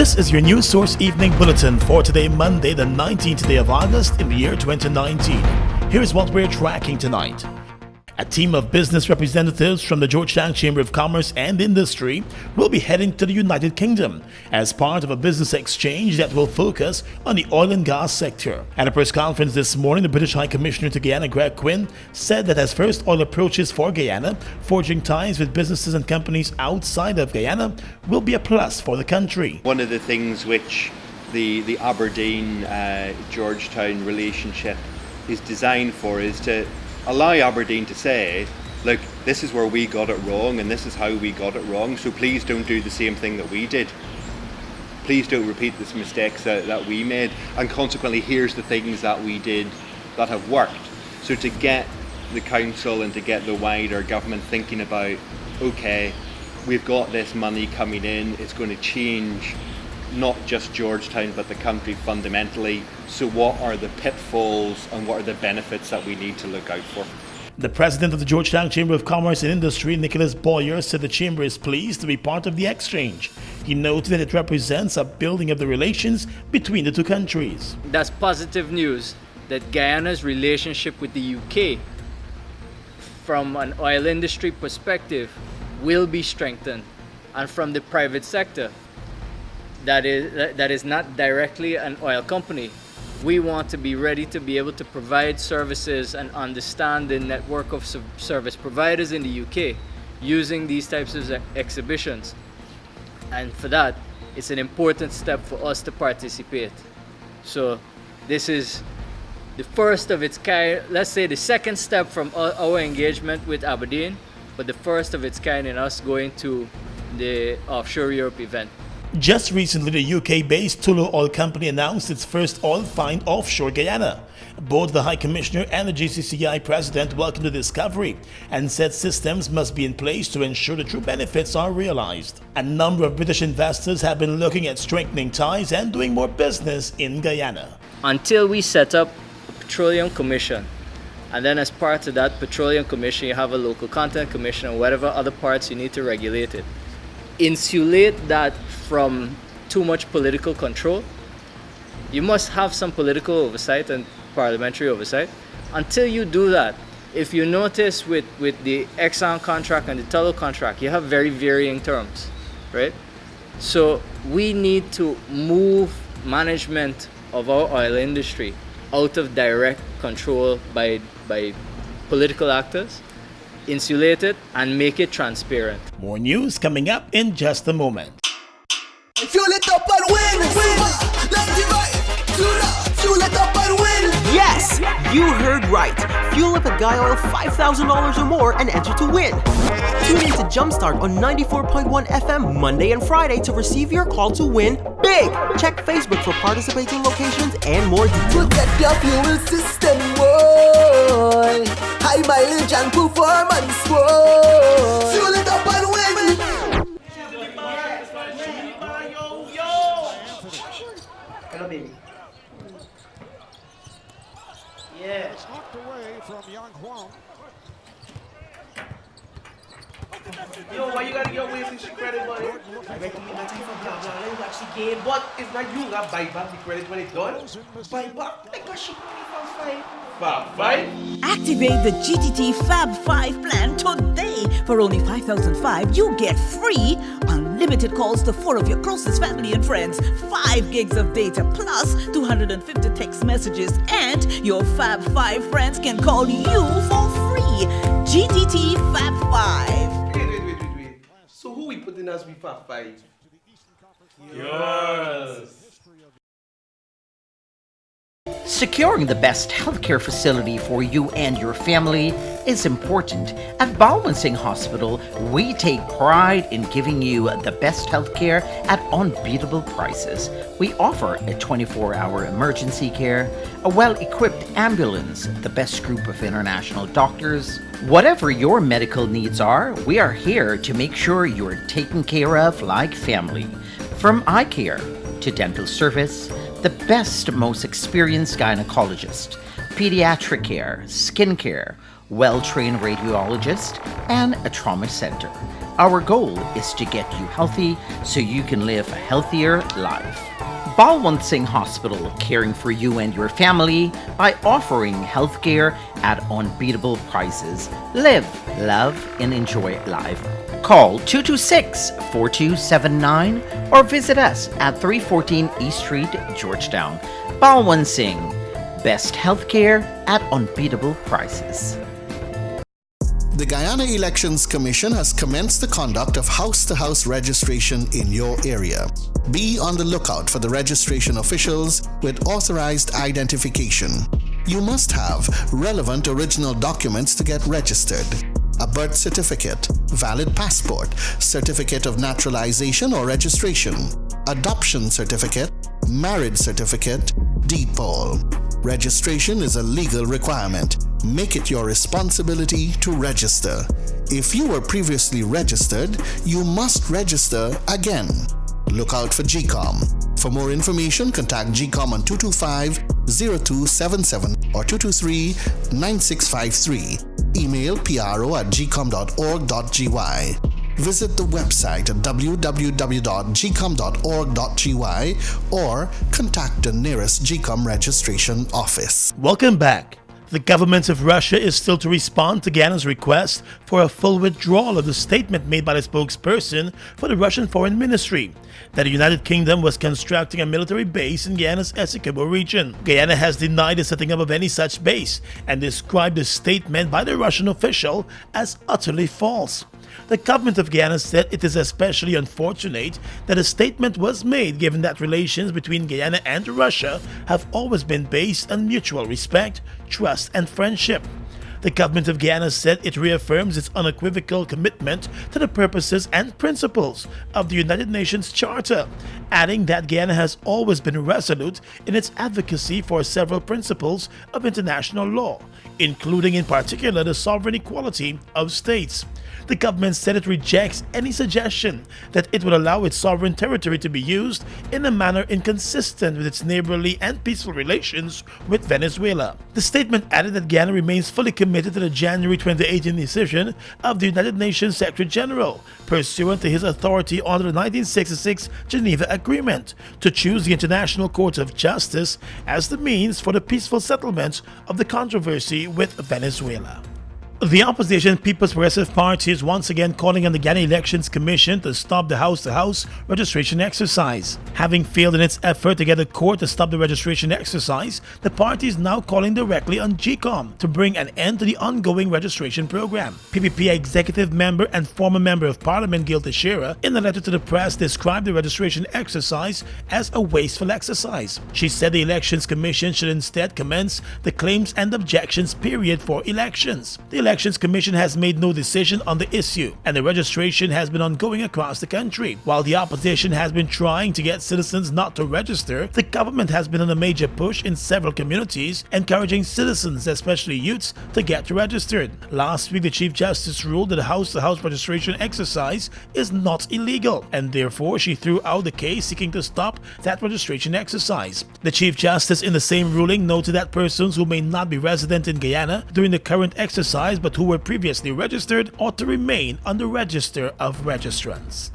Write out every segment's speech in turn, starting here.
This is your News Source Evening Bulletin for today, Monday, the 19th day of August in the year 2019. Here's what we're tracking tonight. A team of business representatives from the Georgetown Chamber of Commerce and Industry will be heading to the United Kingdom as part of a business exchange that will focus on the oil and gas sector. At a press conference this morning, the British High Commissioner to Guyana, Greg Quinn, said that as first oil approaches for Guyana, forging ties with businesses and companies outside of Guyana will be a plus for the country. One of the things which the Aberdeen-Georgetown relationship is designed for is to allow Aberdeen to say, look, this is where we got it wrong and this is how we got it wrong, so please don't do the same thing that we did. Please don't repeat the mistakes that we made, and consequently here's the things that we did that have worked. So to get the council and to get the wider government thinking about, okay, we've got this money coming in, it's going to change not just Georgetown but the country fundamentally. So what are the pitfalls and what are the benefits that we need to look out for? The president of the Georgetown Chamber of Commerce and Industry, Nicholas Boyer, said the chamber is pleased to be part of the exchange. He noted that it represents a building of the relations between the two countries. That's positive news that Guyana's relationship with the UK from an oil industry perspective will be strengthened, and from the private sector that is not directly an oil company. We want to be ready to be able to provide services and understand the network of service providers in the UK using these types of exhibitions. And for that, it's an important step for us to participate. So this is the first of its kind, let's say the second step from our engagement with Aberdeen, but the first of its kind in us going to the Offshore Europe event. Just recently, the UK-based Tullow Oil Company announced its first oil find offshore Guyana. Both the High Commissioner and the GCCI President welcomed the discovery and said systems must be in place to ensure the true benefits are realized. A number of British investors have been looking at strengthening ties and doing more business in Guyana. Until we set up a Petroleum Commission, and then as part of that Petroleum Commission you have a local content commission and whatever other parts you need to regulate it. Insulate that from too much political control. You must have some political oversight and parliamentary oversight. Until you do that, if you notice with the Exxon contract and the Tullow contract, you have very varying terms, right? So we need to move management of our oil industry out of direct control by political actors, insulate it and make it transparent. More news coming up in just a moment. Fuel it up and win! Fuel it up and win! Yes! You heard right! Fuel up at Guy Oil $5,000 or more and enter to win! Tune in to Jumpstart on 94.1 FM Monday and Friday to receive your call to win big! Check Facebook for participating locations and more details. Look at your fuel system, boy! High mileage and performance, boy! Fuel it up and win! Hello, baby. Yeah. Knocked away from Young Huang. Yo, why you gotta get away from the credit, buddy? I recommend that you from blah blah. Let me watch the game, but it's not you that buy back the credit when it's done. Buy back like what she money from Fab 5. Activate the GTT Fab 5 plan today. For only $5,005, you get free unlimited calls to 4 of your closest family and friends, 5 gigs of data plus 250 text messages, and your Fab 5 friends can call you for free. GTT Fab 5. Wait. So who we putting as we Fab 5? Yes. Securing the best healthcare facility for you and your family is important. At Balmansing Hospital, we take pride in giving you the best healthcare at unbeatable prices. We offer a 24-hour emergency care, a well-equipped ambulance, the best group of international doctors. Whatever your medical needs are, we are here to make sure you're taken care of like family. From eye care to dental service, the best, most experienced gynecologist, pediatric care, skin care, well-trained radiologist, and a trauma center. Our goal is to get you healthy so you can live a healthier life. Balwant Singh Hospital, caring for you and your family by offering healthcare at unbeatable prices. Live, love, and enjoy life. Call 226-4279 or visit us at 314 East Street, Georgetown. Balwant Singh, best healthcare at unbeatable prices. The Guyana Elections Commission has commenced the conduct of house-to-house registration in your area. Be on the lookout for the registration officials with authorized identification. You must have relevant original documents to get registered: a birth certificate, valid passport, certificate of naturalization or registration, adoption certificate, marriage certificate, deed poll. Registration is a legal requirement. Make it your responsibility to register. If you were previously registered, you must register again. Look out for GCOM. For more information, contact GCOM on 225-0277 or 223-9653. Email pro@gcom.org.gy. Visit the website at www.gcom.org.gy or contact the nearest GCOM registration office. Welcome back. The government of Russia is still to respond to Guyana's request for a full withdrawal of the statement made by the spokesperson for the Russian Foreign Ministry that the United Kingdom was constructing a military base in Guyana's Essequibo region. Guyana has denied the setting up of any such base and described the statement by the Russian official as utterly false. The government of Guyana said it is especially unfortunate that a statement was made given that relations between Guyana and Russia have always been based on mutual respect, trust, and friendship. The government of Guyana said it reaffirms its unequivocal commitment to the purposes and principles of the United Nations Charter, adding that Guyana has always been resolute in its advocacy for several principles of international law, including in particular the sovereign equality of states. The government said it rejects any suggestion that it would allow its sovereign territory to be used in a manner inconsistent with its neighborly and peaceful relations with Venezuela. The statement added that Guyana remains fully committed to the January 2018 decision of the United Nations Secretary General, pursuant to his authority under the 1966 Geneva Agreement, to choose the International Court of Justice as the means for the peaceful settlement of the controversy with Venezuela. The opposition People's Progressive Party is once again calling on the Guyana Elections Commission to stop the house-to-house registration exercise. Having failed in its effort to get a court to stop the registration exercise, the party is now calling directly on GCOM to bring an end to the ongoing registration program. PPP executive member and former member of Parliament Gil Teixeira, in a letter to the press, described the registration exercise as a wasteful exercise. She said the Elections Commission should instead commence the claims and objections period for elections. The Elections Commission has made no decision on the issue, and the registration has been ongoing across the country. While the opposition has been trying to get citizens not to register, the government has been on a major push in several communities, encouraging citizens, especially youths, to get registered. Last week, the Chief Justice ruled that a house-to-house registration exercise is not illegal, and therefore she threw out the case seeking to stop that registration exercise. The Chief Justice in the same ruling noted that persons who may not be resident in Guyana during the current exercise but who were previously registered ought to remain on the register of registrants.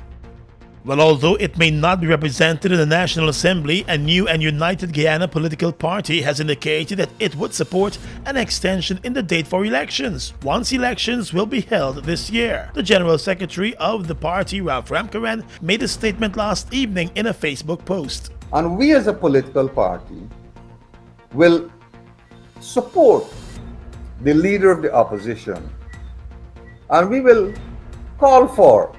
Well, although it may not be represented in the National Assembly, a new and united Guyana political party has indicated that it would support an extension in the date for elections, once elections will be held this year. The General Secretary of the party, Ralph Ramkaran, made a statement last evening in a Facebook post. And we as a political party will support the leader of the opposition, and we will call for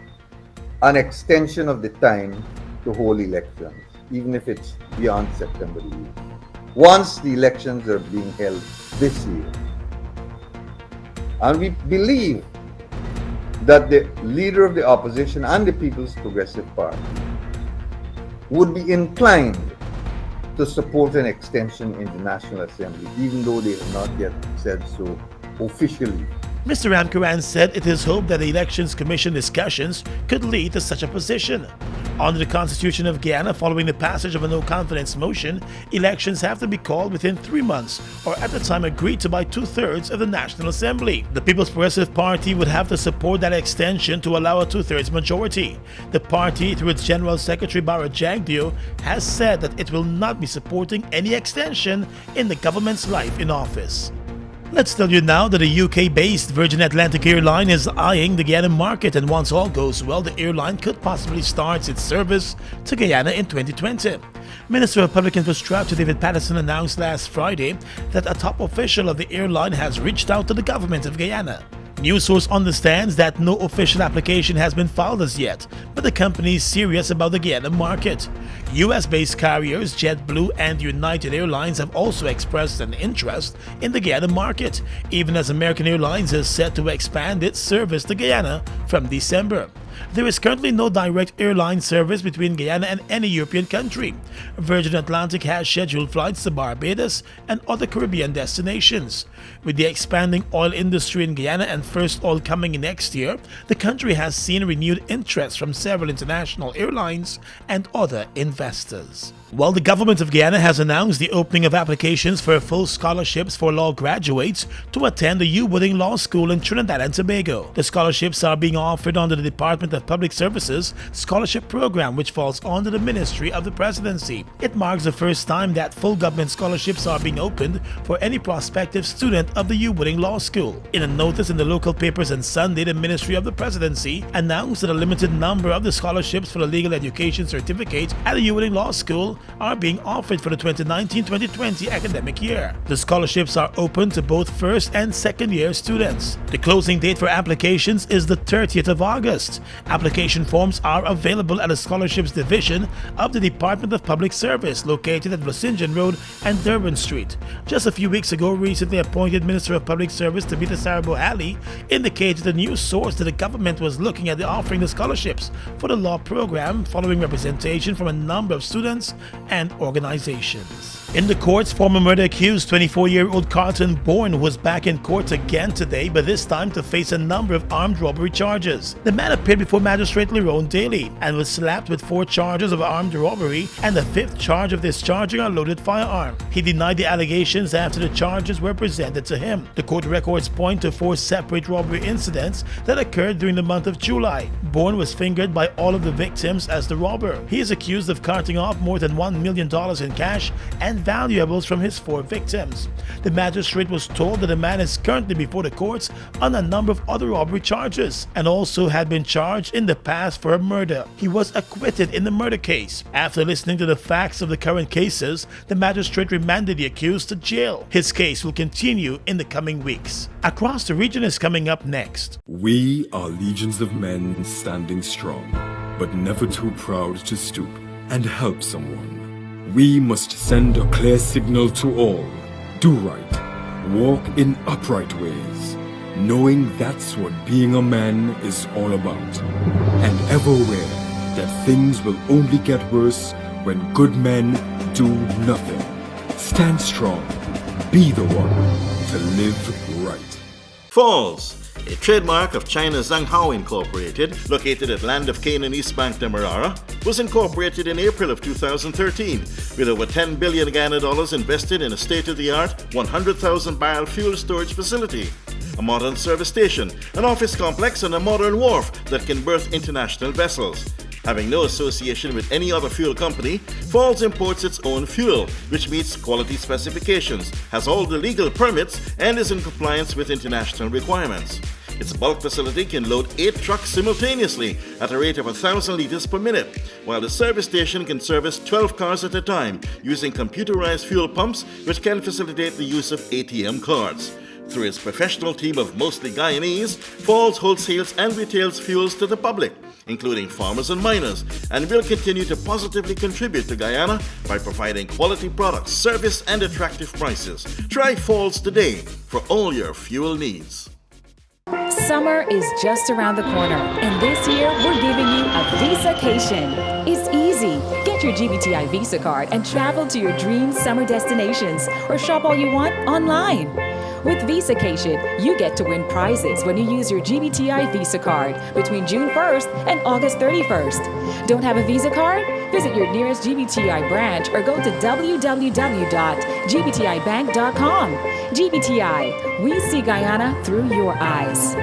an extension of the time to hold elections, even if it's beyond September 8th, once the elections are being held this year. And we believe that the leader of the opposition and the People's Progressive Party would be inclined to support an extension in the National Assembly, even though they have not yet said so officially. Mr. Ramkaran said it is hoped that the Elections Commission discussions could lead to such a position. Under the Constitution of Guyana, following the passage of a no-confidence motion, elections have to be called within 3 months or at the time agreed to by 2/3 of the National Assembly. The People's Progressive Party would have to support that extension to allow a 2/3 majority. The party, through its General Secretary Bara Jagdeo, has said that it will not be supporting any extension in the government's life in office. Let's tell you now that a UK-based Virgin Atlantic airline is eyeing the Guyana market, and once all goes well, the airline could possibly start its service to Guyana in 2020. Minister of Public Infrastructure David Patterson announced last Friday that a top official of the airline has reached out to the government of Guyana. News source understands that no official application has been filed as yet, but the company is serious about the Guyana market. US-based carriers JetBlue and United Airlines have also expressed an interest in the Guyana market, even as American Airlines is set to expand its service to Guyana from December. There is currently no direct airline service between Guyana and any European country. Virgin Atlantic has scheduled flights to Barbados and other Caribbean destinations. With the expanding oil industry in Guyana and first oil coming in next year, the country has seen renewed interest from several international airlines and other investors. While the government of Guyana has announced the opening of applications for full scholarships for law graduates to attend the U Wooding Law School in Trinidad and Tobago. The scholarships are being offered under the Department of Public Services Scholarship Program, which falls under the Ministry of the Presidency. It marks the first time that full government scholarships are being opened for any prospective student of the U Wooding Law School. In a notice in the local papers on Sunday, the Ministry of the Presidency announced that a limited number of the scholarships for the legal education certificate at the U Wooding Law School are being offered for the 2019-2020 academic year. The scholarships are open to both first and second year students. The closing date for applications is the 30th of August. Application forms are available at the Scholarships Division of the Department of Public Service located at Vlasingen Road and Durban Street. Just a few weeks ago, recently appointed Minister of Public Service Tabitha Sarabohali indicated a news source that the government was looking at offering the scholarships for the law program following representation from a number of students and organizations. In the courts, former murder accused 24-year-old Carlton Bourne was back in court again today, but this time to face a number of armed robbery charges. The man appeared before Magistrate Lerone Daly and was slapped with 4 charges of armed robbery and the 5th charge of discharging a loaded firearm. He denied the allegations after the charges were presented to him. The court records point to 4 separate robbery incidents that occurred during the month of July. Bourne was fingered by all of the victims as the robber. He is accused of carting off more than $1 million in cash and valuables from his 4 victims. The magistrate was told that the man is currently before the courts on a number of other robbery charges and also had been charged in the past for a murder. He was acquitted in the murder case. After listening to the facts of the current cases, the magistrate remanded the accused to jail. His case will continue in the coming weeks. Across the region is coming up next. We are legions of men standing strong, but never too proud to stoop and help someone. We must send a clear signal to all. Do right. Walk in upright ways, knowing that's what being a man is all about. And ever aware that things will only get worse when good men do nothing. Stand strong. Be the one to live right. Falls, a trademark of China's Zhanghao Incorporated, located at Land of Canaan, East Bank, Demerara, was incorporated in April of 2013 with over $10 billion Guyana dollars invested in a state-of-the-art 100,000 barrel fuel storage facility, a modern service station, an office complex, and a modern wharf that can berth international vessels. Having no association with any other fuel company, Falls imports its own fuel, which meets quality specifications, has all the legal permits, and is in compliance with international requirements. Its bulk facility can load 8 trucks simultaneously at a rate of 1,000 liters per minute, while the service station can service 12 cars at a time using computerized fuel pumps, which can facilitate the use of ATM cards. Through its professional team of mostly Guyanese, Falls wholesales and retails fuels to the public, including farmers and miners, and will continue to positively contribute to Guyana by providing quality products, service, and attractive prices. Try Falls today for all your fuel needs. Summer is just around the corner, and this year we're giving you a Visacation. It's easy. Get your GBTI Visa card and travel to your dream summer destinations or shop all you want online. With Visacation, you get to win prizes when you use your GBTI Visa card between June 1st and August 31st. Don't have a Visa card? Visit your nearest GBTI branch or go to www.gbtibank.com. GBTI, we see Guyana through your eyes.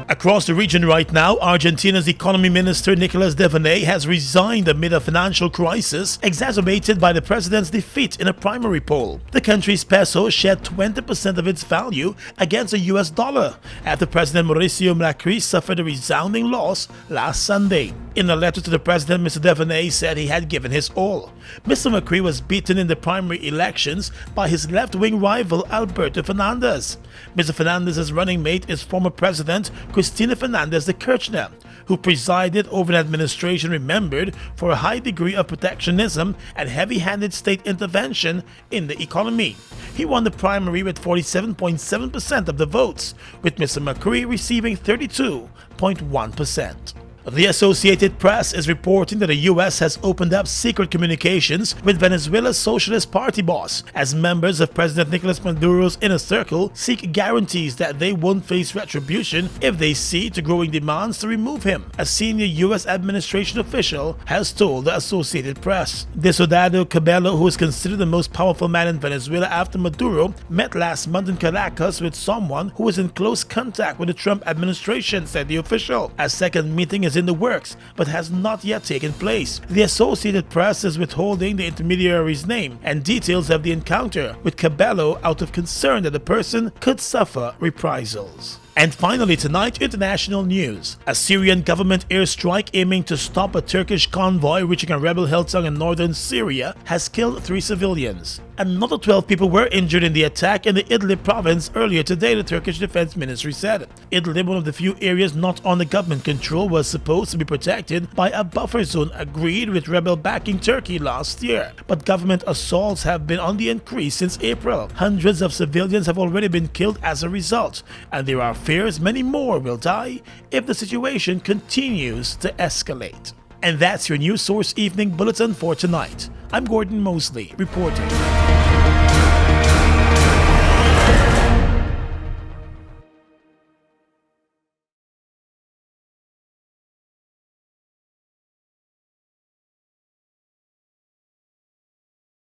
Across the region right now, Argentina's economy minister Nicolas Devaney has resigned amid a financial crisis exacerbated by the president's defeat in a primary poll. The country's peso shed 20% of its value against the US dollar after President Mauricio Macri suffered a resounding loss last Sunday. In a letter to the president, Mr. Devaney said he had given his all. Mr. Macri was beaten in the primary elections by his left-wing rival Alberto Fernandez. Mr. Fernandez's running mate is former President Cristina Fernandez de Kirchner, who presided over an administration remembered for a high degree of protectionism and heavy-handed state intervention in the economy. He won the primary with 47.7% of the votes, with Mr. Macri receiving 32.1%. The Associated Press is reporting that the U.S. has opened up secret communications with Venezuela's Socialist Party boss as members of President Nicolas Maduro's inner circle seek guarantees that they won't face retribution if they see to growing demands to remove him, a senior U.S. administration official has told the Associated Press. Diosdado Cabello, who is considered the most powerful man in Venezuela after Maduro, met last month in Caracas with someone who was in close contact with the Trump administration, said the official. A second meeting is in the works but has not yet taken place. The Associated Press is withholding the intermediary's name and details of the encounter with Cabello out of concern that the person could suffer reprisals. And finally tonight, international news. A Syrian government airstrike aiming to stop a Turkish convoy reaching a rebel hilltop in northern Syria has killed 3 civilians. Another 12 people were injured in the attack in the Idlib province earlier today, the Turkish Defense Ministry said. Idlib, one of the few areas not under government control, was supposed to be protected by a buffer zone agreed with rebel-backing Turkey last year. But government assaults have been on the increase since April. Hundreds of civilians have already been killed as a result, and there are fears many more will die if the situation continues to escalate. And that's your News Source Evening Bulletin for tonight. I'm Gordon Mosley reporting.